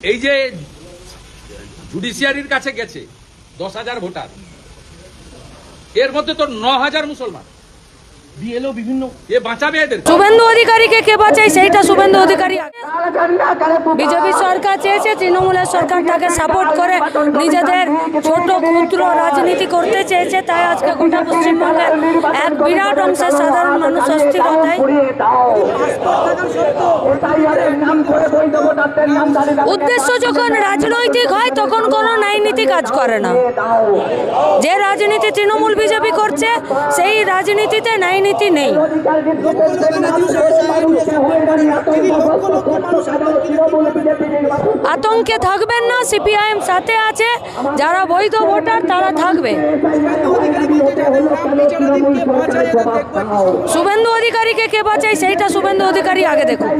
এই যে জুডিশিয়ারির কাছে গেছে 10,000 ভোটার, এর মধ্যে তো 9,000 মুসলমান। বিএলও বিভিন্ন এ বাঁচাবে এদের। শুভেন্দু অধিকারীকে কে বাঁচায় সেইটা শুভেন্দু অধিকারী। বিজেপি সরকার চেয়েছে তৃণমূলের সরকার তাকে সাপোর্ট করে নিজেদের ছোট ক্ষুদ্র রাজনীতি করতে চেয়েছে, তাই আজকে গোটা পশ্চিমবঙ্গের এক বিরাট অংশের সাধারণ মানুষ অস্থিরতায়। উদ্দেশ্য যখন রাজনৈতিক হয় তখন কোনো ন্যায়নীতি কাজ করে না। যে রাজনীতি তৃণমূল বিজেপি করছে সেই রাজনীতিতে ন্যায়নীতি নেই। আতঙ্কে থাকবেন না, সিপিআইএম সাথে আছে, যারা বৈধ ভোটার তারা থাকবে। শুভেন্দু অধিকারীকে কে বাঁচায় সেইটা শুভেন্দু অধিকারী আগে দেখুন।